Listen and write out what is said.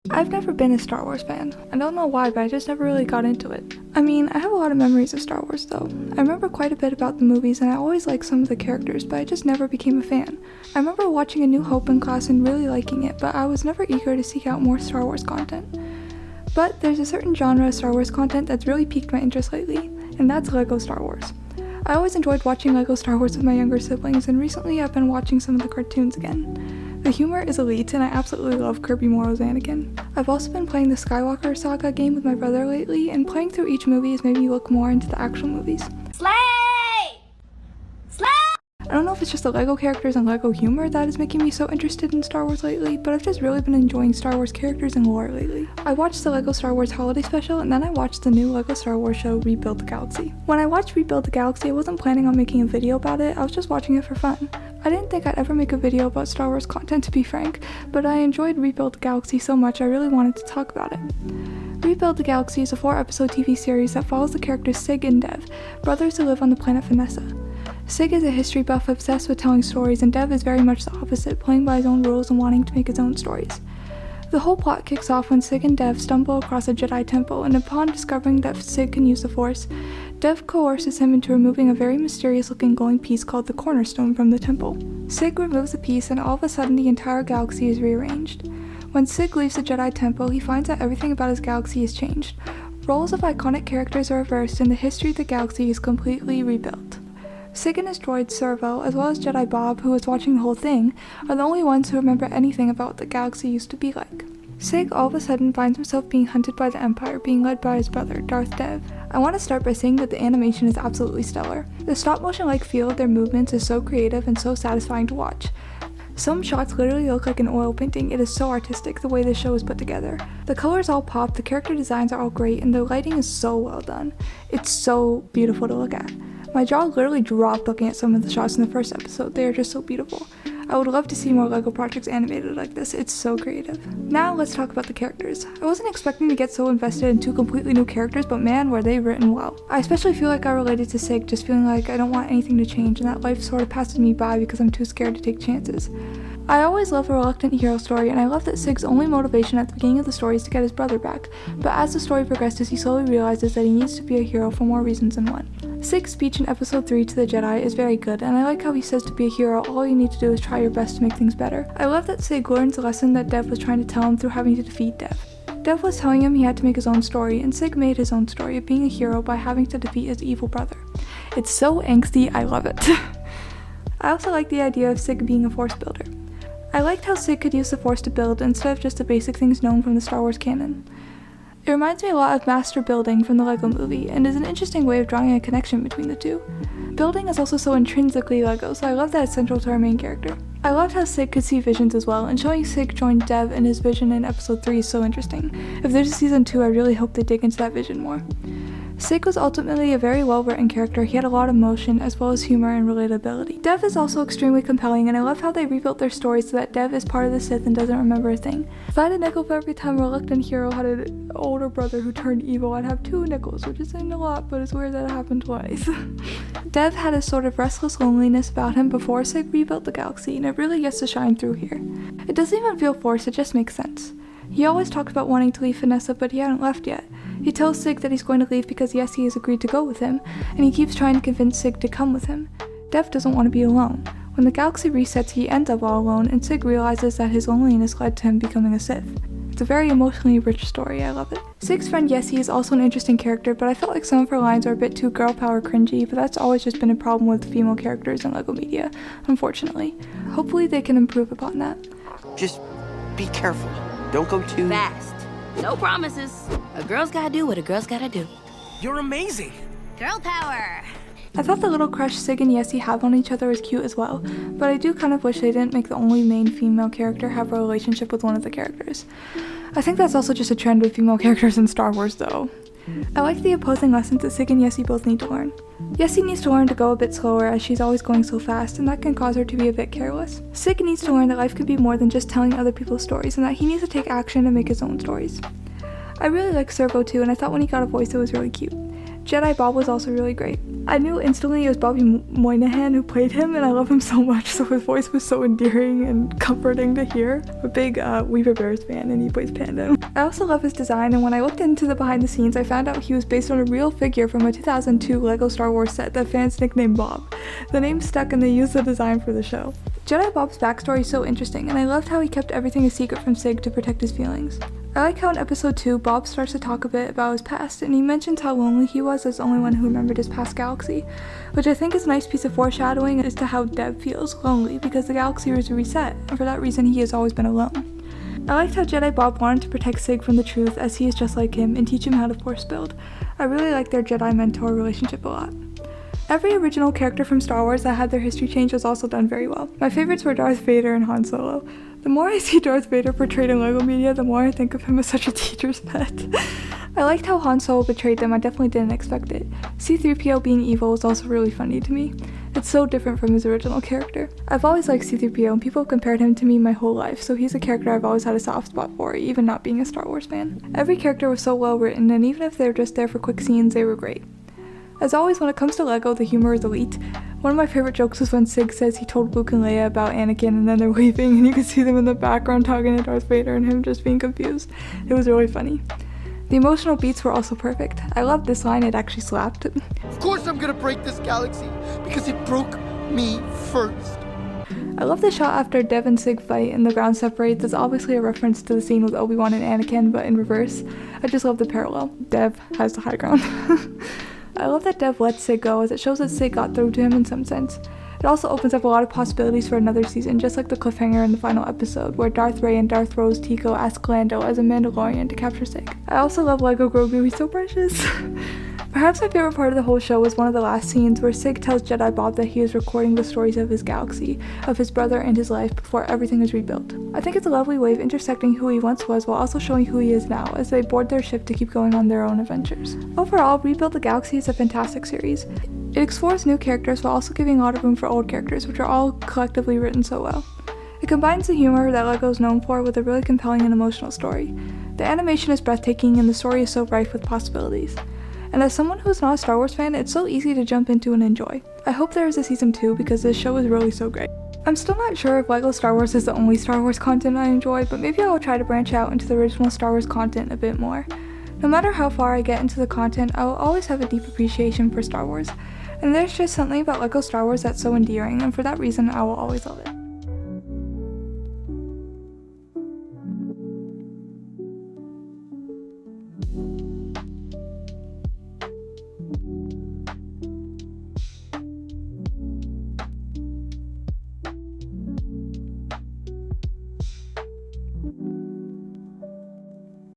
I've never been a Star Wars fan. I don't know why, but I just never really got into it. I mean, I have a lot of memories of Star Wars though. I remember quite a bit about the movies and I always liked some of the characters, but I just never became a fan. I remember watching A New Hope in class and really liking it, but I was never eager to seek out more Star Wars content. But there's a certain genre of Star Wars content that's really piqued my interest lately, and that's LEGO Star Wars. I always enjoyed watching LEGO Star Wars with my younger siblings, and recently I've been watching some of the cartoons again. The humor is elite, and I absolutely love Kirby Morrow's Anakin. I've also been playing the Skywalker Saga game with my brother lately, and playing through each movie has made me look more into the actual movies. Slay! Slay! I don't know if it's just the LEGO characters and LEGO humor that is making me so interested in Star Wars lately, but I've just really been enjoying Star Wars characters and lore lately. I watched the LEGO Star Wars Holiday Special, and then I watched the new LEGO Star Wars show Rebuild the Galaxy. When I watched Rebuild the Galaxy, I wasn't planning on making a video about it, I was just watching it for fun. I didn't think I'd ever make a video about Star Wars content, to be frank, but I enjoyed Rebuild the Galaxy so much I really wanted to talk about it. Rebuild the Galaxy is a 4-episode TV series that follows the characters Sig and Dev, brothers who live on the planet Vanessa. Sig is a history buff obsessed with telling stories, and Dev is very much the opposite, playing by his own rules and wanting to make his own stories. The whole plot kicks off when Sig and Dev stumble across a Jedi temple, and upon discovering that Sig can use the Force, Dev coerces him into removing a very mysterious-looking glowing piece called the Cornerstone from the temple. Sig removes the piece, and all of a sudden the entire galaxy is rearranged. When Sig leaves the Jedi temple, he finds that everything about his galaxy has changed. Roles of iconic characters are reversed, and the history of the galaxy is completely rebuilt. Sig and his droid Servo, as well as Jedi Bob, who is watching the whole thing, are the only ones who remember anything about what the galaxy used to be like. Sig all of a sudden finds himself being hunted by the Empire, being led by his brother, Darth Dev. I want to start by saying that the animation is absolutely stellar. The stop-motion-like feel of their movements is so creative and so satisfying to watch. Some shots literally look like an oil painting. It is so artistic the way this show is put together. The colors all pop, the character designs are all great, and the lighting is so well done. It's so beautiful to look at. My jaw literally dropped looking at some of the shots in the first episode. They are just so beautiful. I would love to see more LEGO projects animated like this. It's so creative. Now let's talk about the characters. I wasn't expecting to get so invested in two completely new characters, but man, were they written well. I especially feel like I related to Sig, just feeling like I don't want anything to change and that life sort of passes me by because I'm too scared to take chances. I always love a reluctant hero story, and I love that Sig's only motivation at the beginning of the story is to get his brother back, but as the story progresses he slowly realizes that he needs to be a hero for more reasons than one. Sig's speech in episode 3 to the Jedi is very good, and I like how he says to be a hero, all you need to do is try your best to make things better. I love that Sig learns the lesson that Dev was trying to tell him through having to defeat Dev. Dev was telling him he had to make his own story, and Sig made his own story of being a hero by having to defeat his evil brother. It's so angsty, I love it. I also like the idea of Sig being a Force builder. I liked how Sig could use the Force to build instead of just the basic things known from the Star Wars canon. It reminds me a lot of Master Building from the LEGO movie, and is an interesting way of drawing a connection between the two. Building is also so intrinsically LEGO, so I love that it's central to our main character. I loved how Sig could see visions as well, and showing Sig join Dev in his vision in episode 3 is so interesting. If there's a season 2, I really hope they dig into that vision more. Sig was ultimately a very well-written character. He had a lot of emotion, as well as humor and relatability. Dev is also extremely compelling, and I love how they rebuilt their story so that Dev is part of the Sith and doesn't remember a thing. If I had a nickel for every time a reluctant hero had an older brother who turned evil, I'd have 2 nickels, which isn't a lot, but it's weird that it happened twice. Dev had a sort of restless loneliness about him before Sig rebuilt the galaxy, and it really gets to shine through here. It doesn't even feel forced, it just makes sense. He always talked about wanting to leave Vanessa, but he hadn't left yet. He tells Sig that he's going to leave because Yessie has agreed to go with him, and he keeps trying to convince Sig to come with him. Dev doesn't want to be alone. When the galaxy resets, he ends up all alone, and Sig realizes that his loneliness led to him becoming a Sith. It's a very emotionally rich story, I love it. Sig's friend Yessie is also an interesting character, but I felt like some of her lines are a bit too girl power cringy, but that's always just been a problem with female characters in LEGO media, unfortunately. Hopefully they can improve upon that. Just be careful. Don't go too Fast. No promises. A girl's gotta do what a girl's gotta do. You're amazing. Girl power. I thought the little crush Sig and Yessie have on each other was cute as well, but I do kind of wish they didn't make the only main female character have a relationship with one of the characters. I think that's also just a trend with female characters in Star Wars though. I like the opposing lessons that Sig and Yessie both need to learn. Yessie needs to learn to go a bit slower as she's always going so fast, and that can cause her to be a bit careless. Sig needs to learn that life can be more than just telling other people's stories, and that he needs to take action and make his own stories. I really like Servo too, and I thought when he got a voice it was really cute. Jedi Bob was also really great. I knew instantly it was Bobby Moynihan who played him, and I love him so much, so his voice was so endearing and comforting to hear. I'm a big Weaver Bears fan, and he plays Panda. I also love his design, and when I looked into the behind the scenes, I found out he was based on a real figure from a 2002 LEGO Star Wars set that fans nicknamed Bob. The name stuck and they used the design for the show. Jedi Bob's backstory is so interesting, and I loved how he kept everything a secret from Sig to protect his feelings. I like how in episode 2, Bob starts to talk a bit about his past, and he mentions how lonely he was as the only one who remembered his past galaxy, which I think is a nice piece of foreshadowing as to how Dev feels lonely because the galaxy was reset, and for that reason he has always been alone. I liked how Jedi Bob wanted to protect Sig from the truth as he is just like him and teach him how to force build. I really like their Jedi-mentor relationship a lot. Every original character from Star Wars that had their history change was also done very well. My favorites were Darth Vader and Han Solo. The more I see Darth Vader portrayed in LEGO media, the more I think of him as such a teacher's pet. I liked how Han Solo betrayed them. I definitely didn't expect it. C-3PO being evil was also really funny to me. It's so different from his original character. I've always liked C-3PO and people have compared him to me my whole life, so he's a character I've always had a soft spot for, even not being a Star Wars fan. Every character was so well written, and even if they were just there for quick scenes, they were great. As always, when it comes to LEGO, the humor is elite. One of my favorite jokes was when Sig says he told Luke and Leia about Anakin and then they're leaving and you can see them in the background talking to Darth Vader and him just being confused. It was really funny. The emotional beats were also perfect. I loved this line, it actually slapped. Of course I'm gonna break this galaxy, because it broke me first. I love the shot after Dev and Sig fight and the ground separates. It's obviously a reference to the scene with Obi-Wan and Anakin, but in reverse. I just love the parallel. Dev has the high ground. I love that Dev lets Sig go, as it shows that Sig got through to him in some sense. It also opens up a lot of possibilities for another season, just like the cliffhanger in the final episode, where Darth Rey and Darth Rose Tico ask Lando as a Mandalorian to capture Sig. I also love Lego Grogu, he's so precious. Perhaps my favorite part of the whole show was one of the last scenes where Sig tells Jedi Bob that he is recording the stories of his galaxy, of his brother and his life before everything is rebuilt. I think it's a lovely way of intersecting who he once was while also showing who he is now as they board their ship to keep going on their own adventures. Overall, Rebuild the Galaxy is a fantastic series. It explores new characters while also giving a lot of room for old characters, which are all collectively written so well. It combines the humor that LEGO is known for with a really compelling and emotional story. The animation is breathtaking and the story is so rife with possibilities. And as someone who's not a Star Wars fan, it's so easy to jump into and enjoy. I hope there is a season 2 because this show is really so great. I'm still not sure if LEGO Star Wars is the only Star Wars content I enjoy, but maybe I will try to branch out into the original Star Wars content a bit more. No matter how far I get into the content, I will always have a deep appreciation for Star Wars. And there's just something about LEGO Star Wars that's so endearing, and for that reason, I will always love it.